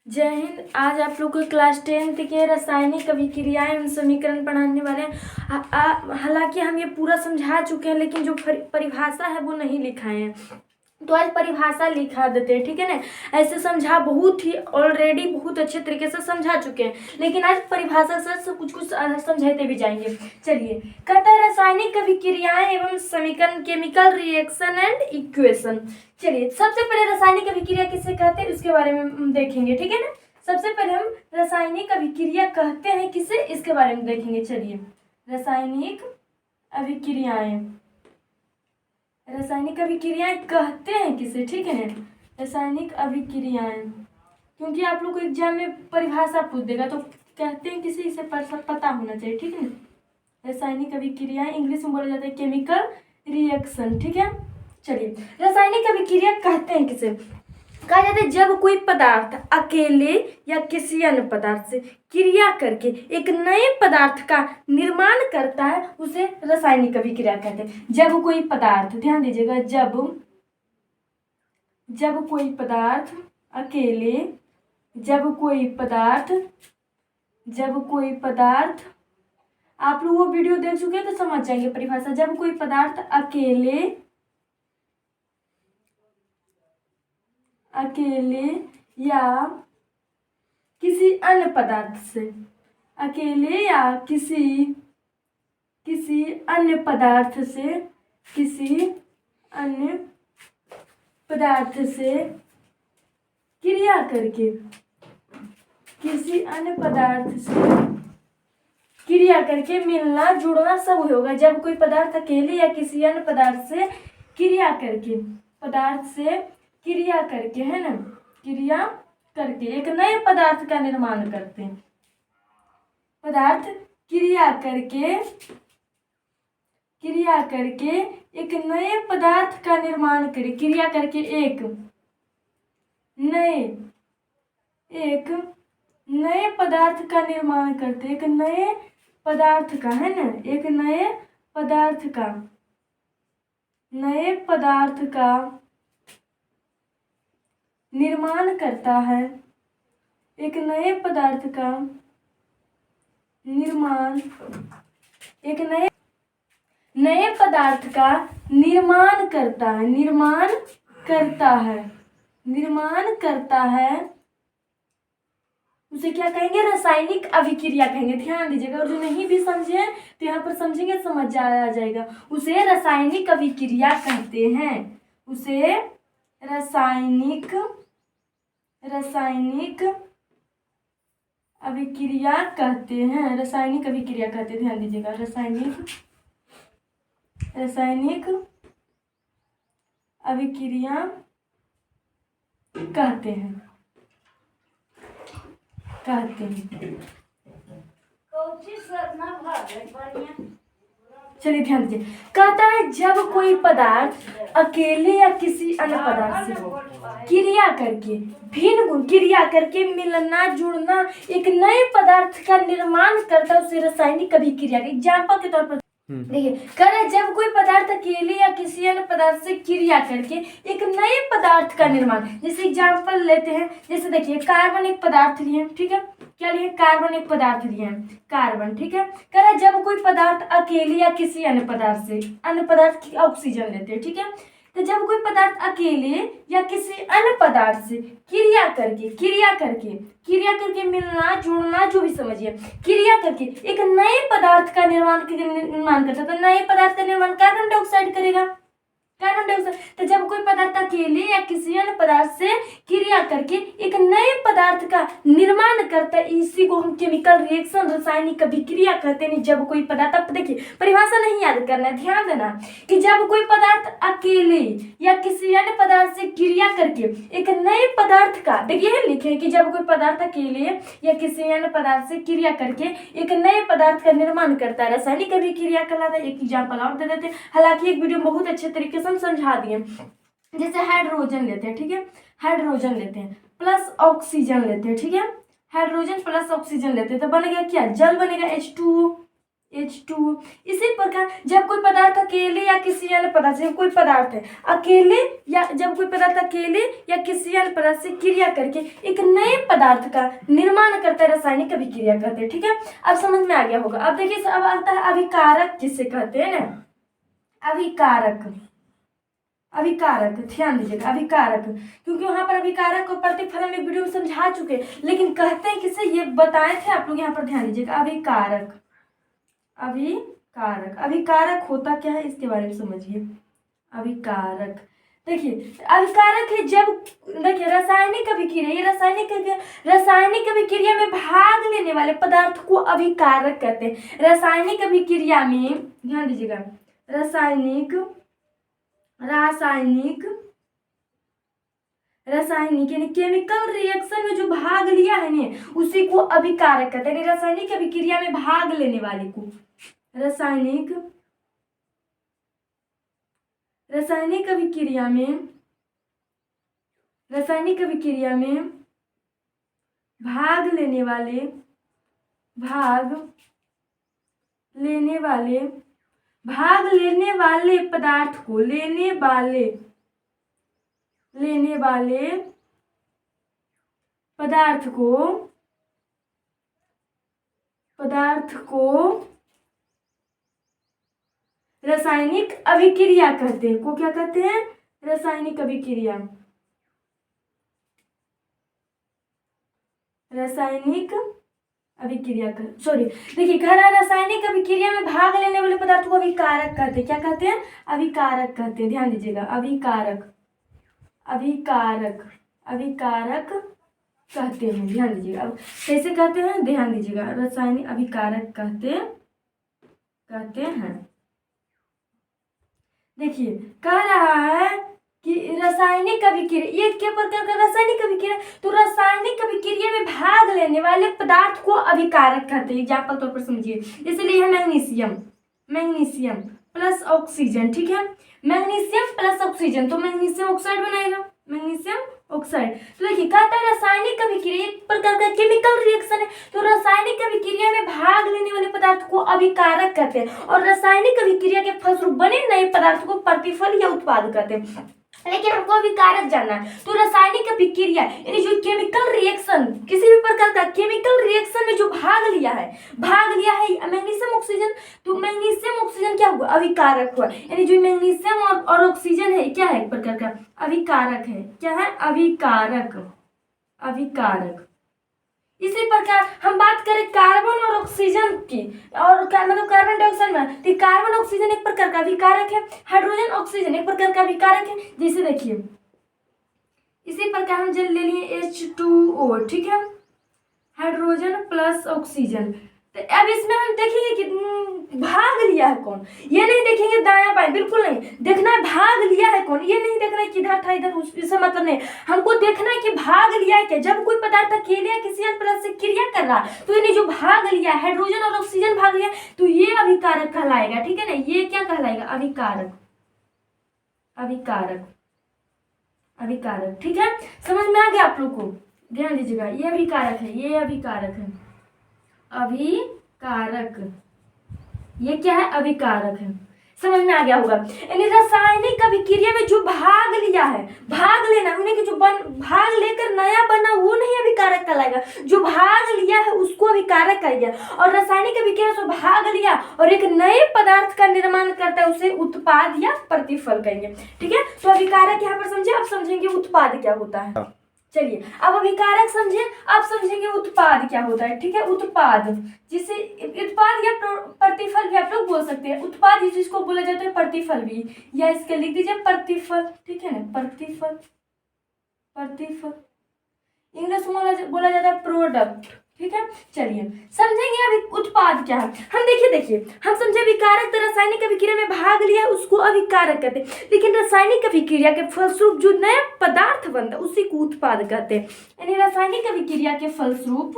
जय हिंद। आज आप लोग को क्लास 10th के रासायनिक अभिक्रियाएं एवं समीकरण पढ़ाने वाले हैं। हालांकि हम ये पूरा समझा चुके हैं, लेकिन जो परिभाषा है वो नहीं लिखाए हैं, तो आज परिभाषा लिखा देते हैं, ठीक है ना। ऐसे समझा बहुत ही ऑलरेडी बहुत अच्छे तरीके से समझा चुके हैं, लेकिन आज परिभाषा से कुछ कुछ समझाते भी जाएंगे। चलिए, कहता है रासायनिक अभिक्रियाएं एवं समीकरण, केमिकल रिएक्शन एंड इक्वेशन। चलिए, सबसे पहले रासायनिक अभिक्रिया किसे कहते हैं उसके बारे में हम देखेंगे, ठीक है ना। सबसे पहले हम रासायनिक अभिक्रिया कहते हैं किसे, इसके बारे में देखेंगे। चलिए, रासायनिक अभिक्रियाएं, रासायनिक अभिक्रियाएं कहते हैं किसे, ठीक है ना। रासायनिक अभिक्रियाएं, क्योंकि आप लोग को एग्जाम में परिभाषा पूछ देगा तो कहते हैं किसे, इसे पता होना चाहिए, ठीक है ना। रासायनिक अभिक्रियाएं इंग्लिश में बोला जाता है केमिकल रिएक्शन, ठीक है। चलिए, रासायनिक अभिक्रिया कहते हैं किसे, कहा जाता है जब कोई पदार्थ अकेले या किसी अन्य पदार्थ से क्रिया करके एक नए पदार्थ का निर्माण करता है, उसे रासायनिक अभिक्रिया कहते हैं। जब कोई पदार्थ, ध्यान दीजिएगा, जब कोई पदार्थ अकेले, जब कोई पदार्थ आप लोग वो वीडियो देख चुके हैं तो समझ जाएंगे परिभाषा। जब कोई पदार्थ अकेले या किसी अन्य पदार्थ से, अकेले या किसी अन्य पदार्थ से, किसी अन्य पदार्थ से क्रिया करके, किसी अन्य पदार्थ से क्रिया करके मिलना जुड़ना सब होगा। जब कोई पदार्थ अकेले या किसी अन्य पदार्थ से क्रिया करके, है ना, क्रिया करके एक नए पदार्थ का निर्माण करते हैं। पदार्थ क्रिया करके एक नए पदार्थ का निर्माण करे, क्रिया करके एक नए पदार्थ का निर्माण करते, एक नए पदार्थ का, है ना, एक नए पदार्थ का निर्माण करता है, एक नए पदार्थ का निर्माण, एक नए पदार्थ का निर्माण करता है, उसे क्या कहेंगे, रासायनिक अभिक्रिया कहेंगे। ध्यान दीजिएगा, और जो नहीं भी समझे तो यहाँ पर समझेंगे, समझ आ जाएगा। उसे रासायनिक अभिक्रिया कहते हैं, उसे रासायनिक अभिक्रिया कहते हैं, रासायनिक अभिक्रिया कहते हैं। ध्यान दीजिएगा, रासायनिक अभिक्रिया कहते हैं। चलिए, ध्यान दीजिए, कहता है जब कोई पदार्थ अकेले या किसी अन्य पदार्थ से क्रिया करके मिलना जुड़ना एक नए पदार्थ का निर्माण करता है, उसे रासायनिक अभिक्रिया। एग्जाम्पल के तौर पर देखिए, कह रहे जब कोई पदार्थ अकेले या किसी अन्य पदार्थ से क्रिया करके एक नए पदार्थ का निर्माण, जैसे एग्जाम्पल लेते हैं, जैसे देखिए कार्बन एक पदार्थ लिए, ठीक है, क्या लिए, कार्बन एक पदार्थ लिए हैं, कार्बन, ठीक है। कह रहा है जब कोई पदार्थ अकेले या किसी अन्य पदार्थ से, अन्य पदार्थ की ऑक्सीजन लेते हैं, ठीक है, तो जब कोई पदार्थ अकेले या किसी अन्य पदार्थ से क्रिया करके मिलना जुड़ना, जो भी समझिए, क्रिया करके एक नए पदार्थ का निर्माण करता है, तो नए पदार्थ का निर्माण कार्बन डाइऑक्साइड करेगा, कार्बन डाइऑक्साइड। तो जब कोई पदार्थ अकेले या किसी अन्य पदार्थ से क्रिया करके एक नए पदार्थ का निर्माण करता है, इसी को हम केमिकल रिएक्शन, रासायनिक अभिक्रिया कहते हैं। जब कोई पदार्थ, अब देखिए परिभाषा नहीं याद करना है, ध्यान देना कि जब कोई पदार्थ अकेले या किसी अन्य पदार्थ से क्रिया करके एक नए पदार्थ का, देखिए लिखे कि जब कोई पदार्थ अकेले या किसी अन्य पदार्थ से क्रिया करके एक नए पदार्थ का निर्माण करता है, रासायनिक अभिक्रिया कहलाता है। एक एग्जाम्पल और दे देते हैं, हालांकि एक वीडियो बहुत अच्छे तरीके से समझा दिए। जैसे हाइड्रोजन लेते हैं, ठीक है, हाइड्रोजन लेते हैं प्लस ऑक्सीजन लेते हैं, ठीक है, हाइड्रोजन प्लस ऑक्सीजन लेते हैं तो बनेगा क्या, जल बनेगा H2O, H2। इसी प्रकार जब कोई पदार्थ अकेले या किसी अन्य पदार्थ से, कोई पदार्थ है अकेले या जब कोई पदार्थ अकेले या किसी अन्य पदार्थ से क्रिया करके एक नए पदार्थ का निर्माण करता है, रासायनिक अभिक्रिया कहते हैं। ठीक है, अब समझ में आ गया होगा। अब देखिए अब आता है अभिकारक, किसे कहते हैं ना, अभिकारक। अभिकारक ध्यान दीजिएगा, अभिकारक, क्योंकि वहां पर अभिकारक और प्रतिफलन में वीडियो में समझा चुके, लेकिन कहते हैं किसे ये बताए थे आप लोग, यहाँ पर ध्यान दीजिएगा। अभिकारक, अभिकारक, अभिकारक होता क्या है इसके बारे में समझिए। अभिकारक देखिए, अभिकारक है जब, देखिए रासायनिक अभिक्रिया, ये रासायनिक अभिक्रिया में भाग लेने वाले पदार्थ को अभिकारक कहते हैं। रासायनिक अभिक्रिया में ध्यान दीजिएगा, रासायनिक यानी केमिकल रिएक्शन में जो भाग लिया है ना, उसी को अभिकारक कहते हैं। रासायनिक अभिक्रिया में भाग लेने वाले को रासायनिक अभिक्रिया में भाग लेने वाले पदार्थ को रासायनिक अभिक्रिया कहते हैं। को क्या कहते हैं, रासायनिक अभिक्रिया। सॉरी, देखिए कह रहा है रासायनिक अभिक्रिया में भाग लेने वाले पदार्थ को अभिकारक कहते हैं। क्या कहते हैं, अभिकारक कहते हैं। ध्यान दीजिएगा, अभिकारक कहते हैं। ध्यान दीजिएगा, अब कैसे कहते हैं, ध्यान दीजिएगा, रासायनिक अभिकारक कहते हैं। देखिए कह रहा है कि रासायनिक अभिक्रिया, ये क्या प्रकार का रासायनिक अभिक्रिया, तो रासायनिक अभिक्रिया में भाग लेने वाले पदार्थ को अभिकारक कहते हैं। एग्जाम्पल तौर पर समझिए, इसलिए है मैग्नीशियम प्लस ऑक्सीजन। ठीक है, मैग्नीशियम प्लस ऑक्सीजन तो मैग्नीशियम ऑक्साइड बनाएगा, मैग्नीशियम ऑक्साइड। तो देखिए कहता है रासायनिक अभिक्रिया एक प्रकार का केमिकल रिएक्शन है, तो रासायनिक अभिक्रिया में भाग लेने वाले पदार्थ को अभिकारक कहते हैं, और रासायनिक अभिक्रिया के फलस्वरूप बने नए पदार्थ को प्रतिफल या उत्पाद कहते हैं। लेकिन हमको अभिकारक जानना है, तो रासायनिक अभिक्रिया यानी जो केमिकल रिएक्शन, किसी भी प्रकार का केमिकल रिएक्शन में जो भाग लिया है मैग्नीशियम ऑक्सीजन, तो मैग्नीशियम ऑक्सीजन क्या हुआ, अभिकारक हुआ। यानी जो मैग्नीशियम और ऑक्सीजन है क्या है, एक प्रकार का अभिकारक है। क्या है, अभिकारक। इसी प्रकार हम बात करें कार्बन और ऑक्सीजन की, और मतलब कार्बन डाइऑक्साइड में, तो कार्बन ऑक्सीजन एक प्रकार का अभिकारक है, हाइड्रोजन ऑक्सीजन एक प्रकार का अभिकारक है। जैसे देखिए इसी प्रकार हम जल ले लिए H2O, ठीक है, हाइड्रोजन प्लस ऑक्सीजन। तो अब इसमें हम देखेंगे कि भाग लिया है कौन, ये नहीं देखेंगे दायां बाएं, बिल्कुल नहीं देखना है भाग लिया है कौन, ये नहीं देखना है कि इधर था इधर, इससे मतलब नहीं, हमको देखना है कि भाग लिया है क्या। जब कोई पदार्थ अकेले या किसी अन्य पदार्थ से क्रिया कर रहा, तो ये जो भाग लिया हाइड्रोजन और ऑक्सीजन भाग लिया, तो ये अभिकारक कहलाएगा। ठीक है ना, ये क्या कहलाएगा, अभिकारक। ठीक है, समझ में आ गया आप लोग को, ध्यान दीजिएगा, ये अभिकारक है, अभिकारक, ये क्या है, अभिकारक है। समझ में आ गया होगा। यानी रासायनिक अभिक्रिया में जो भाग लिया है, भाग लेना उन्हें कि जो भाग लेकर नया बना वो नहीं अभिकारक कहलाएगा, जो भाग लिया है उसको अभिकारक कहेंगे। और रासायनिक अभिक्रिया से भाग लिया और एक नए पदार्थ का निर्माण करता है, उसे उत्पाद या प्रतिफल कहेंगे। ठीक है, तो अभिकारक यहाँ पर समझे, अब समझेंगे उत्पाद क्या होता है। चलिए अब अभिकारक समझे, अब समझेंगे उत्पाद क्या होता है। ठीक है, उत्पाद, जिसे उत्पाद या प्रतिफल भी आप लोग बोल सकते हैं। उत्पाद जिसको बोला जाता है प्रतिफल भी, या इसके लिख दीजिए प्रतिफल। ठीक है ना, प्रतिफल इंग्लिश में बोला जाता है प्रोडक्ट। ठीक है, चलिए समझेंगे अभी उत्पाद क्या है। हम देखिए हम समझे अभिकारक, तो रासायनिक अभिक्रिया में भाग लिया उसको अभिकारक कहते हैं, लेकिन रासायनिक अभिक्रिया के फलस्वरूप जो नया पदार्थ बनता है उसी को उत्पाद कहते हैं। यानी रासायनिक अभिक्रिया के फलस्वरूप,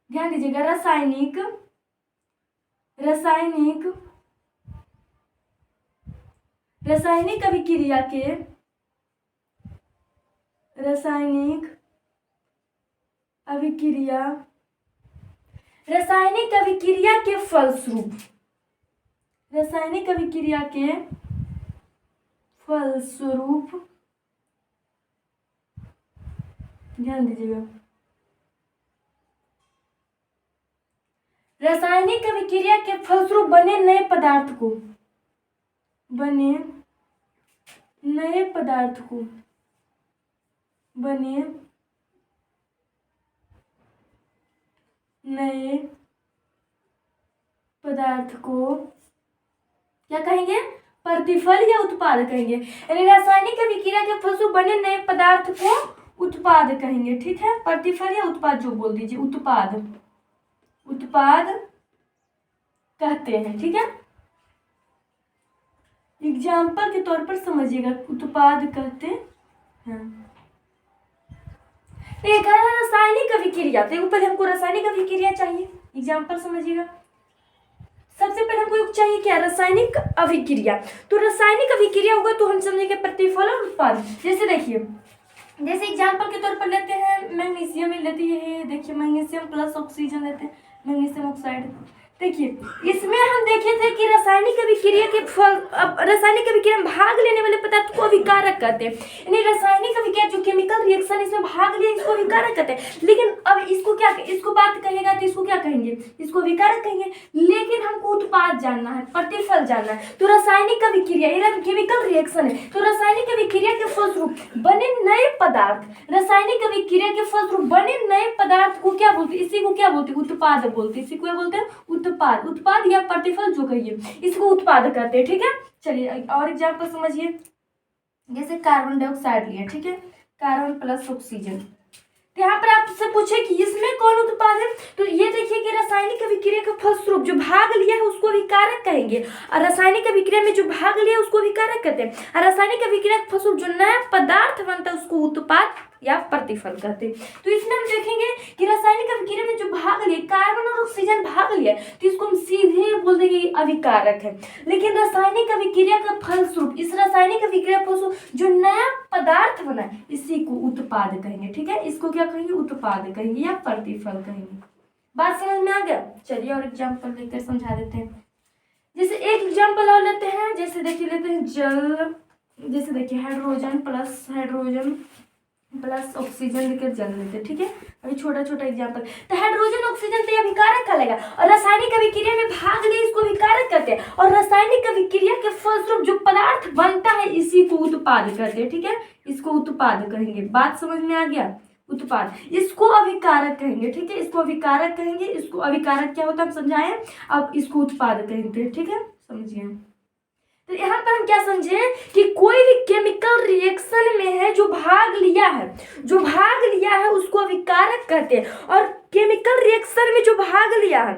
ध्यान दीजिएगा, रासायनिक अभिक्रिया के रासायनिक अभिक्रिया के फलस्वरूप, रासायनिक अभिक्रिया के फलस्वरूप, ध्यान दीजिएगा, रासायनिक अभिक्रिया के फलस्वरूप बने नए पदार्थ को, बने नए पदार्थ को, बने नए पदार्थ को क्या कहेंगे, प्रतिफल या उत्पाद कहेंगे। यानी रासायनिक अभिक्रिया के फलस्वरूप बने नए पदार्थ को उत्पाद कहेंगे, ठीक है। प्रतिफल या उत्पाद जो बोल दीजिए, उत्पाद, उत्पाद कहते हैं, ठीक है। एग्जाम्पल के तौर पर समझिएगा, उत्पाद कहते हैं। एक है रासायनिक अभिक्रिया, तो पहले हमको रासायनिक अभिक्रिया चाहिए, एग्जाम्पल समझिएगा। सबसे पहले हमको चाहिए क्या, रासायनिक अभिक्रिया। तो रासायनिक अभिक्रिया होगा तो हम समझेंगे प्रतिफल और उत्पाद। जैसे देखिए, जैसे एग्जाम्पल के तौर पर लेते हैं मैग्नीशियम लेती है, देखिए मैग्नीशियम प्लस ऑक्सीजन लेते हैं, मैग्नीशियम ऑक्साइड। देखिए इसमें हम देखे थे कि रासायनिक अभिक्रिया के रासायनिक अभिक्रिया में भाग लेने वाले पदार्थ को अभिकारक कहते हैं। यानी रासायनिक अभिक्रिया जो केमिकल रिएक्शन इसमें भाग लिया, इसको अभिकारक कहते हैं। लेकिन अब इसको क्या, इसको बात कहेगा तो इसको क्या कहेंगे, इसको अभिकारक कहेंगे। लेकिन हमको उत्पाद जानना है, प्रतिफल जानना है। तो रासायनिक अभिक्रिया ये केमिकल रिएक्शन है, तो रासायनिक अभिक्रिया के फलस्वरूप बने नए पदार्थ, रासायनिक अभिक्रिया के फलस्वरूप बने नए पदार्थ को क्या बोलते, इसी को क्या बोलते, उत्पाद बोलते। इसी को क्या बोलते हैं, उत्पाद। उत्पाद या प्रतिफल जो कहिए, इसको उत्पाद कहते हैं, ठीक है। चलिए और एग्जाम्पल समझिए, जैसे कार्बन डाइऑक्साइड लिया, ठीक है, कार्बन प्लस ऑक्सीजन। तो यहाँ पर आपसे पूछे कि इसमें कौन उत्पाद है, तो ये देखिए कि रासायनिक अभिक्रिया का फलस्वरूप जो भाग लिया है उसको अभिकारक कहेंगे, और रासायनिक अभिक्रिया में जो भाग लिया है उसको अभिकारक कहते हैं। और रासायनिक अभिक्रिया का फलस्वरूप जो नया पदार्थ बनता है उसको उत्पाद या प्रतिफल कहते हैं। तो इसमें हम देखेंगे कि रासायनिक अभिक्रिया में जो भाग लिए, कार्बन और ऑक्सीजन भाग लिया, तो इसको हम सीधे बोल देंगे अभिकारक है। लेकिन रासायनिक अभिक्रिया का फलस्वरूप, इस रासायनिक अभिक्रिया फलस्वरूप जो नया पदार्थ बना है इसी को उत्पाद कहेंगे, ठीक है। इसको क्या कहेंगे, उत्पाद कहेंगे या प्रतिफल कहेंगे। बात समझ में आ गया। चलिए और एग्जाम्पल लेकर समझा देते हैं। जैसे एक एग्जाम्पल और लेते हैं, जैसे देखिए लेते हैं जल, जैसे देखिए हाइड्रोजन प्लस ऑक्सीजन लेकर जल लेते हैं, ठीक है। अभी छोटा छोटा एग्जाम्पल, तो हाइड्रोजन ऑक्सीजन तो अभिकारक कहलाएगा, और रासायनिक अभिक्रिया में भाग लिए इसको अभिकारक कहते हैं। और रासायनिक अभिक्रिया के फलस्वरूप जो पदार्थ बनता है इसी को उत्पाद कहते हैं, ठीक है। इसको उत्पाद कहेंगे। बात समझ में आ गया, उत्पाद। इसको अभिकारक कहेंगे, ठीक है, इसको अभिकारक कहेंगे। इसको अभिकारक क्या होता है हम समझाएं, अब इसको उत्पाद कहेंगे, ठीक है, समझिए। तो यहाँ पर हम क्या समझे कि कोई भी केमिकल रिएक्शन में है जो भाग लिया है उसको अभिकारक कहते हैं, और केमिकल रिएक्शन में जो भाग लिया है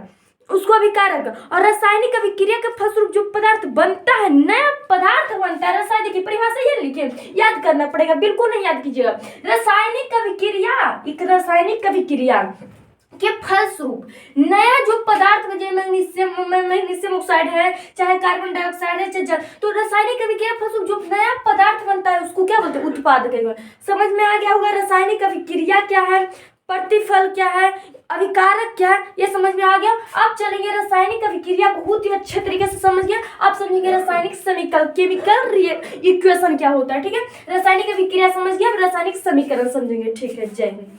उसको अभिकारक। और रासायनिक अभिक्रिया के फलस्वरूप जो पदार्थ बनता है, नया पदार्थ बनता है, रासायनिक की परिभाषा ये लिखे, याद करना पड़ेगा, बिल्कुल नहीं याद कीजिएगा। रासायनिक अभिक्रिया, एक रासायनिक अभिक्रिया के फलस्वरूप नया जो पदार्थ जैसे मैग्नीशियम ऑक्साइड है, चाहे कार्बन डाइऑक्साइड है, चाहे जल, तो रासायनिक अभिक्रिया के फलस्वरूप जो नया पदार्थ बनता है उसको क्या बोलते हैं, उत्पाद कहेंगे। समझ में आ गया होगा रासायनिक अभिक्रिया क्या है, प्रतिफल क्या है, अभिकारक क्या है, ये समझ में आ गया। अब चलेंगे रासायनिक अभिक्रिया, बहुत ही अच्छे तरीके से समझ गया। अब समझेंगे रासायनिक समीकरण, केमिकल इक्वेशन क्या होता है, ठीक है। रासायनिक अभिक्रिया समझ गया, रासायनिक समीकरण समझेंगे, ठीक है। जय हिंद।